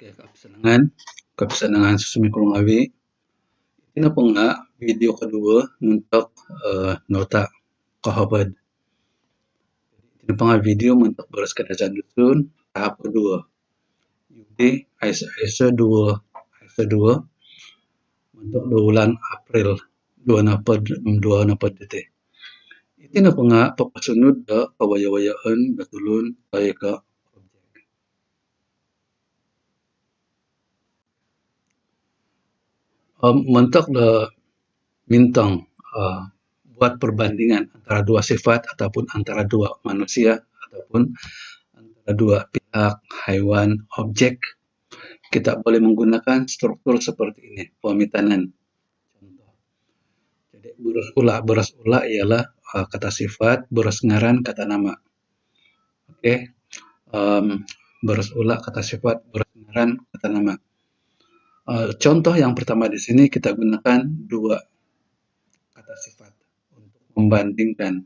Oke, kapisanangan susumi kurungawi ina punga video kedua untuk nota kahabad. Ina punga video untuk beres kerajaan dusun tahap kedua. Jadi Aisyah dua untuk 2 bulan April 2024 dete. Itina punga papasunod da kawaya-wayaan betulun baik ka mentok da mintang buat perbandingan antara dua sifat ataupun antara dua manusia ataupun antara dua pihak haiwan objek, kita boleh menggunakan struktur seperti ini, pemitanan. Jadi beras ula ialah kata sifat, beras ngaran kata nama. Oke. Beras ula kata sifat, beras ngaran kata nama. Contoh yang pertama di sini kita gunakan dua kata sifat untuk membandingkan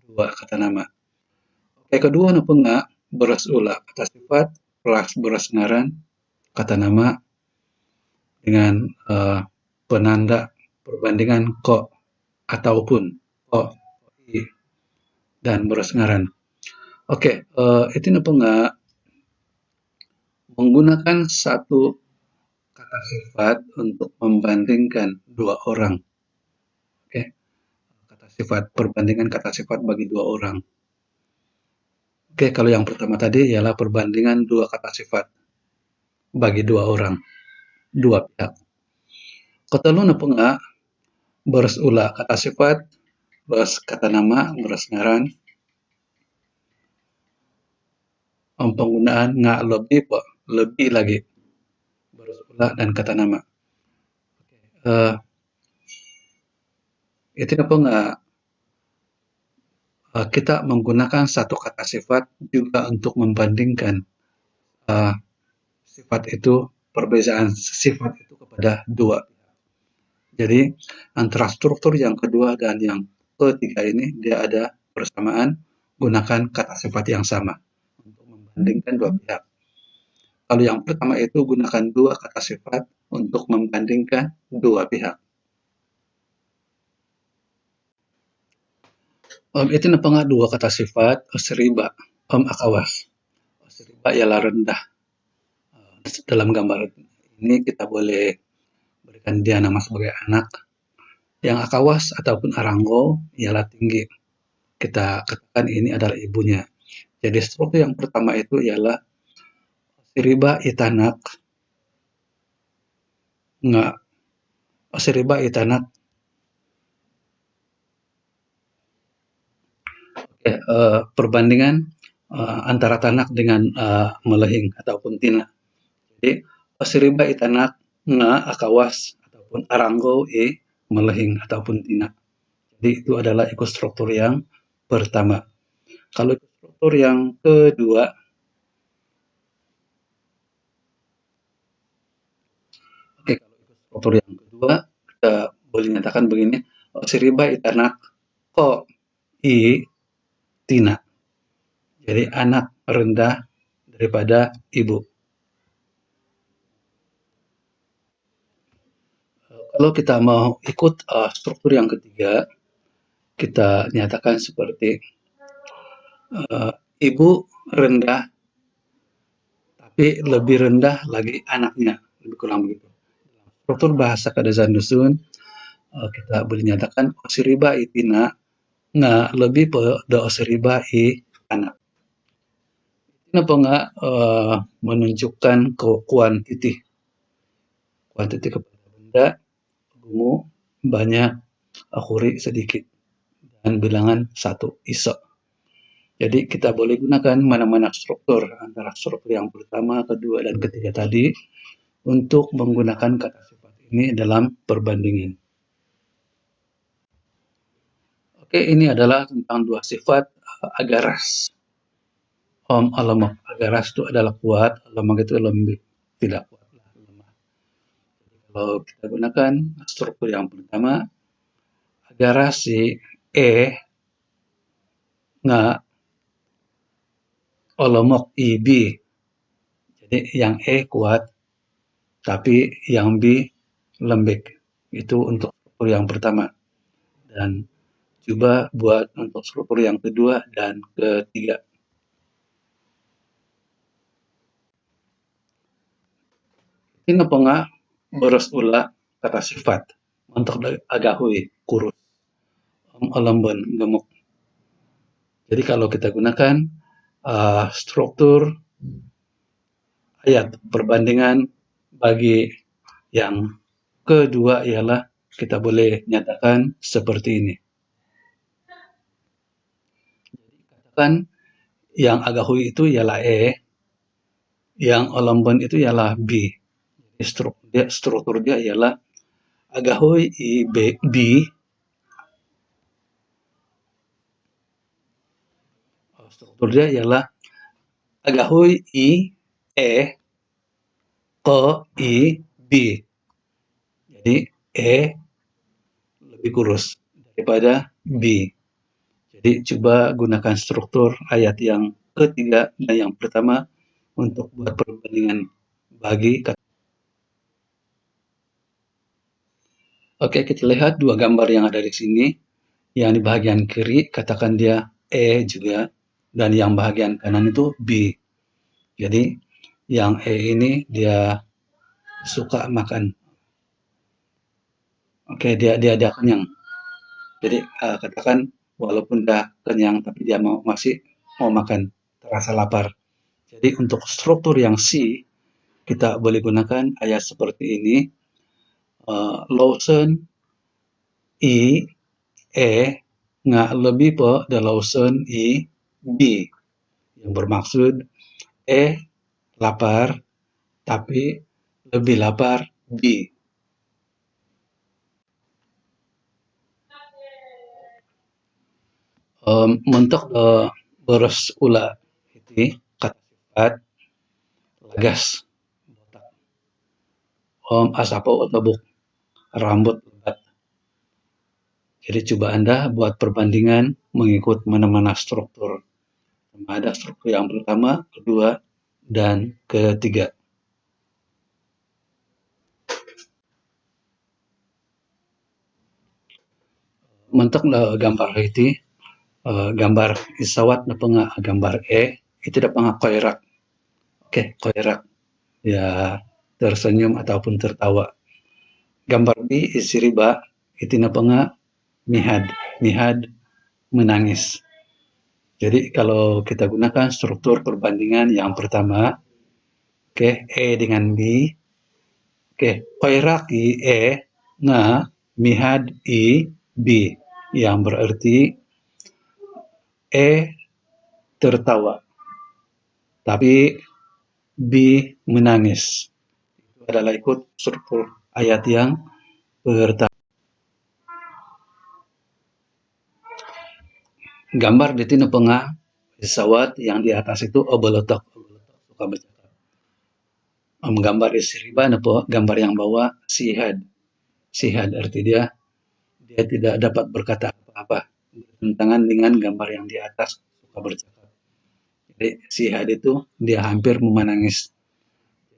dua kata nama. Oke, kedua na punga beras ula kata sifat plus beras ngaran kata nama dengan penanda perbandingan ko ataupun ko i dan beras ngaran. Oke, itu na punga menggunakan satu kata sifat untuk membandingkan dua orang. Oke. Kata sifat, perbandingan kata sifat bagi dua orang. Oke, kalau yang pertama tadi ialah perbandingan dua kata sifat bagi dua orang, dua pihak. Katalu na punga beras ula kata sifat, beras kata nama, beras ngaran. Penggunaan nga lebih lagi beras ula dan kata nama. Itu na punga kita menggunakan satu kata sifat juga untuk membandingkan sifat itu, perbezaan sifat itu kepada dua. Jadi antara struktur yang kedua dan yang ketiga ini dia ada persamaan, gunakan kata sifat yang sama untuk membandingkan dua pihak. Kalau yang pertama itu gunakan dua kata sifat untuk membandingkan dua pihak. Itu na punga dua kata sifat osiriba akawas. Osiriba ialah rendah. Dalam gambar ini kita boleh berikan dia nama sebagai anak. Yang akawas ataupun aranggo ialah tinggi. Kita katakan ini adalah ibunya. Jadi struktur yang pertama itu ialah osiriba itanak nga osiriba itanak. Oke, perbandingan antara tanak dengan melehing ataupun tina. Jadi osiriba itanak nga akawas ataupun aranggo melehing ataupun tina. Jadi itu adalah struktur yang pertama. Kalau struktur yang kedua, kalau struktur yang kedua kita boleh nyatakan begini, osiriba itanak ko i tina. Jadi anak rendah daripada ibu. Kalau kita mau ikut struktur yang ketiga, kita nyatakan seperti ibu rendah, tapi lebih rendah lagi anaknya, lebih kurang begitu. Struktur bahasa kadazan dusun kita boleh nyatakan osiriba itina nga lebih pada osiriba i anak. Ini punga menunjukkan kuantiti kepada benda, gumu banyak, akuri sedikit, dan bilangan satu iso. Jadi kita boleh gunakan mana-mana struktur antara struktur yang pertama, kedua, dan ketiga tadi untuk menggunakan kata sifat ini dalam perbandingan. Oke, ini adalah tentang dua sifat agaras. Alamak, agaras itu adalah kuat, alamak itu lebih tidak kuat, lemah. Kalau kita gunakan struktur yang pertama, agaras si nga olomok ibi. Jadi Jadi yang E kuat, tapi yang B lembek. Itu untuk struktur yang pertama. Dan coba buat untuk struktur yang kedua dan ketiga. Ini penga beres ula kata sifat untuk agahui kurus lembon gemuk. Jadi kalau kita gunakan struktur ayat perbandingan bagi yang kedua ialah kita boleh nyatakan seperti ini. Katakan yang agahui itu ialah E, yang lembon itu ialah B. Struktur dia ialah agahui I B, struktur dia ialah agahui I E ke I B. Jadi E lebih kurus daripada B. Jadi coba gunakan struktur ayat yang ketiga dan yang pertama untuk buat perbandingan bagi kata. Oke, kita lihat dua gambar yang ada di sini. Yang di bagian kiri katakan dia E juga, dan yang bagian kanan itu B. Jadi yang E ini dia suka makan. Oke, dia kenyang. Jadi katakan walaupun dah kenyang tapi dia masih mau makan, terasa lapar. Jadi untuk struktur yang C kita boleh gunakan ayat seperti ini. Lawson I E nga lebih po the Lawson I B, yang bermaksud E lapar tapi lebih lapar B. Mentok beres ula itu kata sifat lagas botak asapo otobuk rambut lebat. Jadi coba Anda buat perbandingan mengikut mana-mana struktur. Ada struktur yang pertama, kedua, dan ketiga. Mentok gambar itu gambar isawat na penga gambar E itu da penga koirak. Oke, koirak. Ya tersenyum ataupun tertawa. Gambar B isiriba itu na penga mihad. Mihad menangis. Jadi kalau kita gunakan struktur perbandingan yang pertama, oke, E dengan B. Oke, koirak I E nga mihad I B, yang berarti E tertawa, tapi B menangis. Itu adalah ikut struktur ayat yang pertama. Gambar di tina pengah pesawat yang di atas itu obolotok suka bercakap. Gambar isiriba po gambar yang bawah sihad. Sihad arti dia tidak dapat berkata apa-apa, bertentangan dengan gambar yang di atas suka bercakap. Jadi sihad itu dia hampir menangis.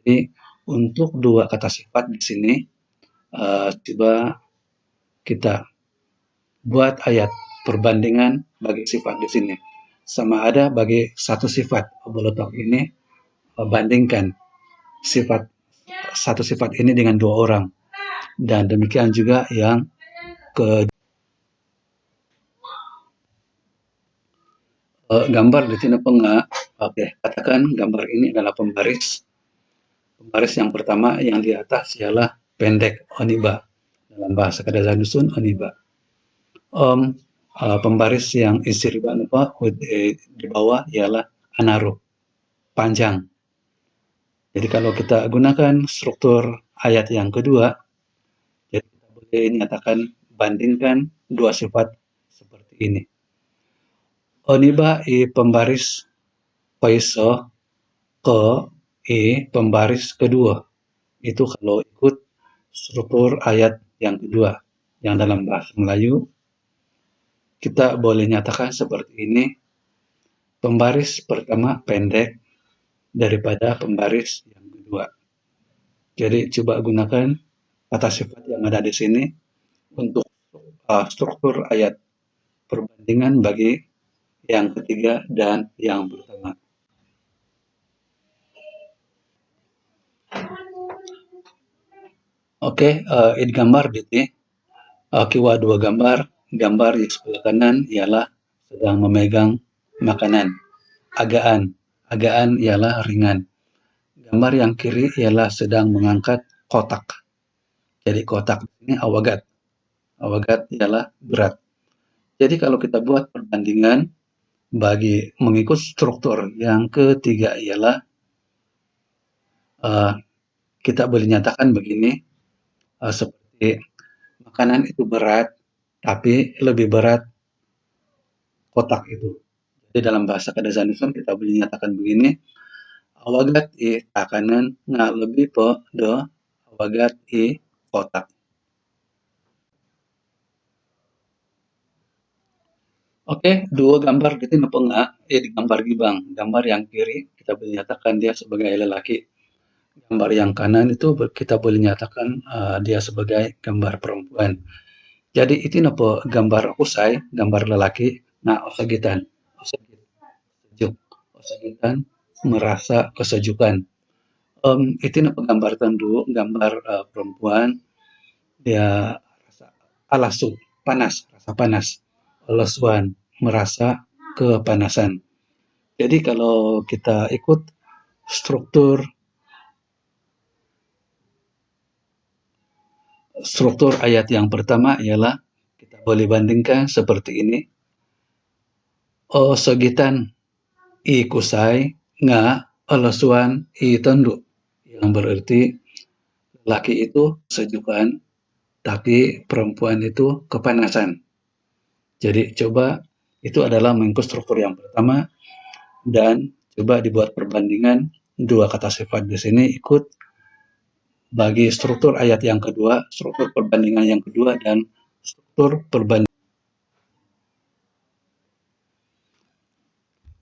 Jadi untuk dua kata sifat di sini coba kita buat ayat perbandingan bagi sifat di sini. Sama ada bagi satu sifat obolotok ini bandingkan satu sifat ini dengan dua orang, dan demikian juga yang ke gambar di sini penga. Oke, katakan gambar ini adalah pembaris. Pembaris yang pertama yang di atas ialah pendek oniba, dalam bahasa Kadazan Dusun oniba. Pembaris yang isiriba di bawah ialah anaru, panjang. Jadi kalau kita gunakan struktur ayat yang kedua, jadi kita boleh nyatakan bandingkan dua sifat seperti ini. Oniba I pembaris paiso ke I pembaris kedua. Itu kalau ikut struktur ayat yang kedua. Yang dalam bahasa Melayu kita boleh nyatakan seperti ini. Pembaris pertama pendek, daripada pembaris yang kedua. Jadi coba gunakan kata sifat yang ada di sini untuk struktur ayat perbandingan bagi yang ketiga dan yang pertama. Oke, ini gambar diti. Kiwa dua gambar. Gambar di sebelah kanan ialah sedang memegang makanan. Agaan. Agaan ialah ringan. Gambar yang kiri ialah sedang mengangkat kotak. Jadi kotak ini awagat. Awagat ialah berat. Jadi kalau kita buat perbandingan bagi mengikut struktur yang ketiga ialah kita boleh nyatakan begini, seperti makanan itu berat, tapi lebih berat kotak itu. Jadi dalam bahasa Kadazandusun kita boleh nyatakan begini, awagat I takanan nga lebih po do awagat I kotak. Oke, dua gambar gitu napa enggak? Di gambar gibang. Gambar yang kiri kita boleh nyatakan dia sebagai lelaki. Gambar yang kanan itu kita boleh nyatakan dia sebagai gambar perempuan. Jadi itu napa gambar usai, gambar lelaki, nah osagitan. Sejuk. Osagitan merasa kesejukan. Itu napa gambar tandu, gambar perempuan dia rasa alasu, panas, rasa panas. Lesuan, merasa kepanasan. Jadi kalau kita ikut struktur ayat yang pertama ialah kita boleh bandingkan seperti ini. Sogitan I kusai nga lesuan I tanduk, yang berarti laki itu kesejukan tapi perempuan itu kepanasan. Jadi coba itu adalah mengikut struktur yang pertama dan coba dibuat perbandingan dua kata sifat di sini ikut bagi struktur ayat yang kedua, struktur perbandingan yang kedua dan struktur perbandingan.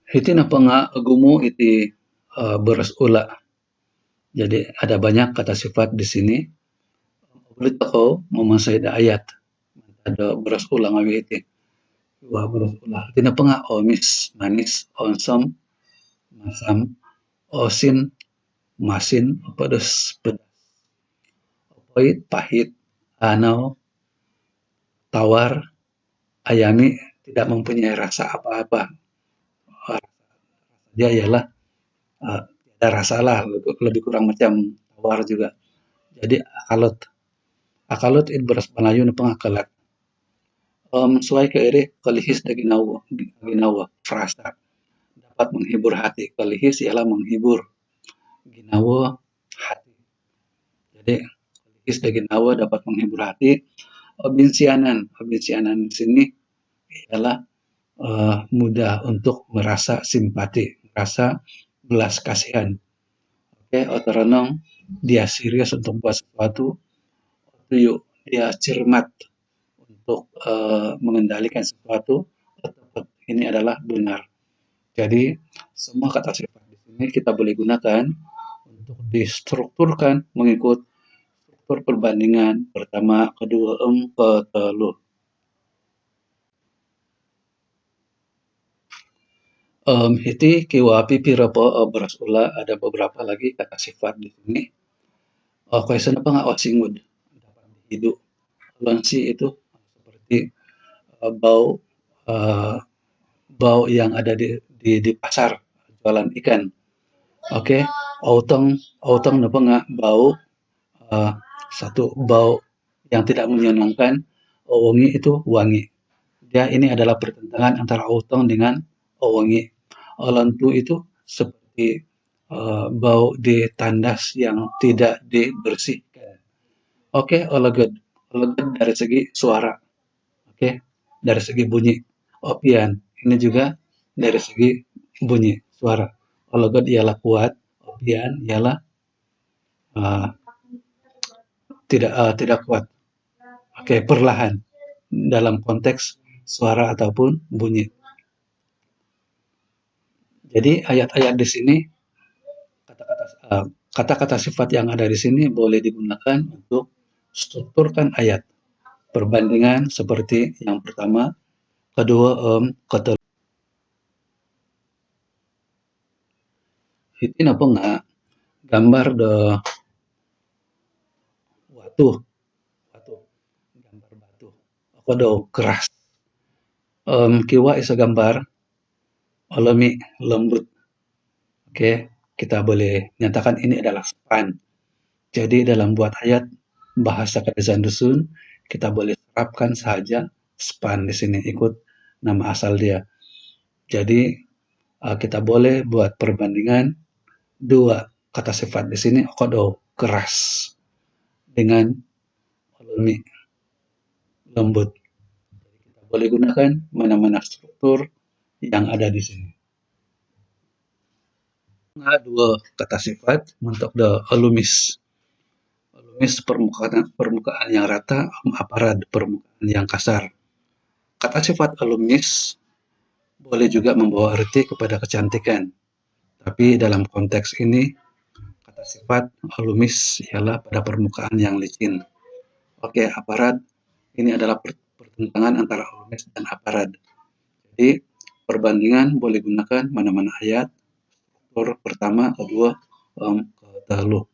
Hiti napa nga gumu iti beres ula. Jadi ada banyak kata sifat di sini. Ulit ako memasay da ayat. Ada beres ula ngawi iti. Wah beres ula. Hiti napa nga omis, manis, onsam, masam, osin, masin, pedas, pedas. Pahit, pahit, anau, tawar, ayami tidak mempunyai rasa apa-apa. Dia ialah ada rasa lah, lebih kurang macam tawar juga. Jadi akalut. Akalut itu beras Melayu na pangakalat. Suai ke iri kalihis na ginawa, frasa. Dapat menghibur hati. Kalihis ialah menghibur. Ginawa, hati. Jadi kalihis na ginawa dapat menghibur hati. Binsianan di sini ialah mudah untuk merasa simpati, merasa belas kasihan. Oke, otoronong dia serius untuk buat sesuatu, tuyu dia cermat untuk mengendalikan sesuatu, tetap ini adalah benar. Jadi semua kata sifat di sini kita boleh gunakan untuk distrukturkan mengikut struktur perbandingan pertama, kedua, ketelu. Hiti kiwa pipira po beras ula ada beberapa lagi kata sifat di sini. Question apa nggak wasingud dapat dihidup. Lonsi itu seperti bau bau yang ada di pasar jualan ikan. Oke, autong napa nggak bau satu bau yang tidak menyenangkan. Wangi itu wangi. Dia ini adalah pertentangan antara autong dengan wangi. Olantu itu seperti bau di tandas yang tidak dibersihkan. Oke, oleged. Oleged dari segi suara. Oke, dari segi bunyi. Opian, ini juga dari segi bunyi, suara. Oleged ialah kuat, opian ialah tidak kuat. Oke, perlahan dalam konteks suara ataupun bunyi. Jadi ayat-ayat di sini kata-kata sifat yang ada di sini boleh digunakan untuk strukturkan ayat. Perbandingan seperti yang pertama, kedua, ketiga. Hitin apa enggak gambar de watu, watu, gambar batu. Ako daw keras. Kiwa isa gambar alami lembut. Oke, kita boleh nyatakan ini adalah span. Jadi dalam buat ayat bahasa Kadazan Dusun, kita boleh terapkan saja span di sini ikut nama asal dia. Jadi kita boleh buat perbandingan dua kata sifat di sini kodo keras dengan alami lembut. Kita boleh gunakan mana-mana struktur yang ada di sini. Dua kata sifat untuk the alumis. Alumis permukaan yang rata, aparat permukaan yang kasar. Kata sifat alumis boleh juga membawa arti kepada kecantikan. Tapi dalam konteks ini, kata sifat alumis ialah pada permukaan yang licin. Oke, aparat ini adalah pertentangan antara alumis dan aparat. Jadi, perbandingan boleh gunakan mana-mana ayat, struktur pertama, kedua, ketiga.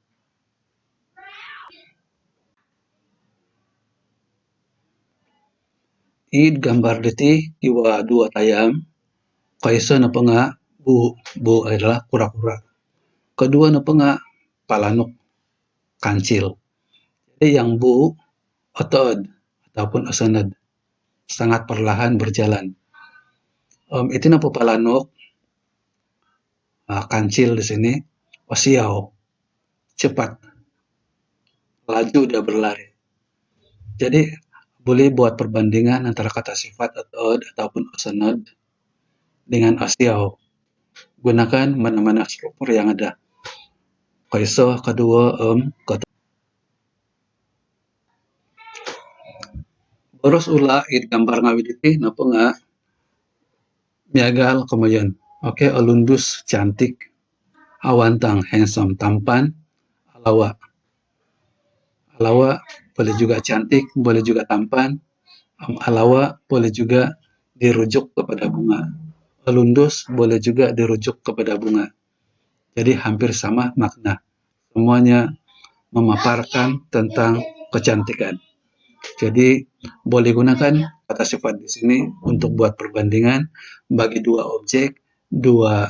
Id gambar deti iwa dua tayam, kaisa na nga bu adalah kura-kura. Kedua na nga palanok, kancil. Jadi yang bu otod ataupun asanad sangat perlahan berjalan. Itu na po palanok, kancil di sini, wasiaw, cepat, laju dia berlari. Jadi boleh buat perbandingan antara kata sifat otod ataupun asanad dengan asiaw. Gunakan mana-mana struktur yang ada. Kaiso, kedua, ketiga. Boros ula it gambar ngawiditi napa nga miagal kamayan. Oke, alundus cantik, awantang handsome tampan, alawa. Alawa boleh juga cantik, boleh juga tampan. Alawa boleh juga dirujuk kepada bunga. Alundus boleh juga dirujuk kepada bunga. Jadi hampir sama makna. Semuanya memaparkan tentang kecantikan. Jadi boleh gunakan kata sifat di sini untuk buat perbandingan bagi dua objek, dua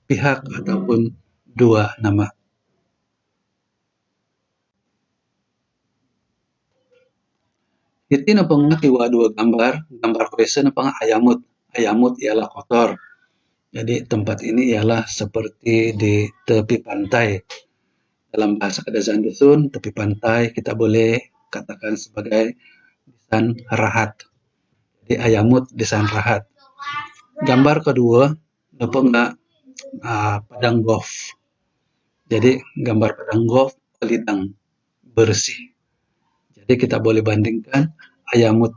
pihak ataupun dua nama. Iti na pang kiwa dua gambar question na pang ayamut. Ayamut ialah kotor. Jadi tempat ini ialah seperti di tepi pantai. Dalam bahasa Kadazan Dusun, tepi pantai kita boleh katakan sebagai desain rahat. Jadi ayamut desain rahat. Gambar kedua, apa enggak padang golf. Jadi gambar padang golf lidang bersih. Jadi kita boleh bandingkan ayamut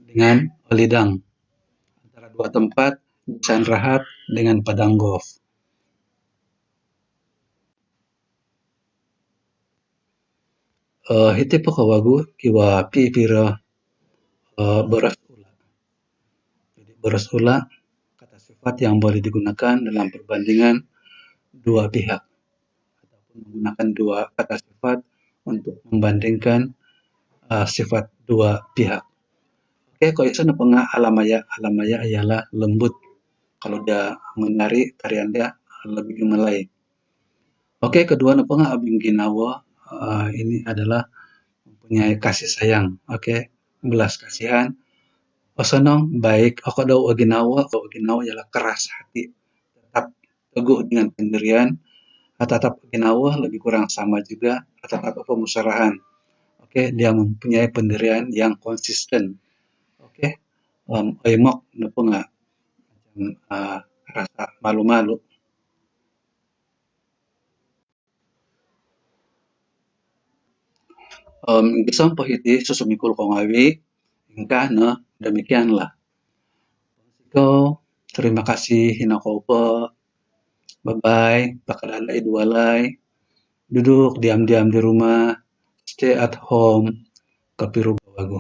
dengan lidang antara dua tempat desain rahat dengan padang golf. Hiti po kawagu kiwa pipira beras ula. Jadi beras ula kata sifat yang boleh digunakan dalam perbandingan dua pihak ataupun menggunakan dua kata sifat untuk membandingkan sifat dua pihak. Oke, kalau itu pengah alamaya. Alamaya ialah lembut. Kalau dia menari, tarian dia lebih gemelai. Oke, kedua pengah abing ginawa. Ini adalah mempunyai kasih sayang. Oke, belas kasihan. Osanong baik. Ako daw ginawa. Ako ginawa ialah keras hati. Tetap teguh dengan pendirian. Tetap ginawa lebih kurang sama juga. Tetap pemusarahan. Oke, dia mempunyai pendirian yang konsisten. Oke, oimok na po nga rasa malu-malu. Isang pahiti susumikul ko ngawi, hingga na demikianlah. Ikaw, terima kasih hinako po. Bye-bye, pakadalai dualai, duduk diam-diam di rumah, stay at home, kapiru bawagu.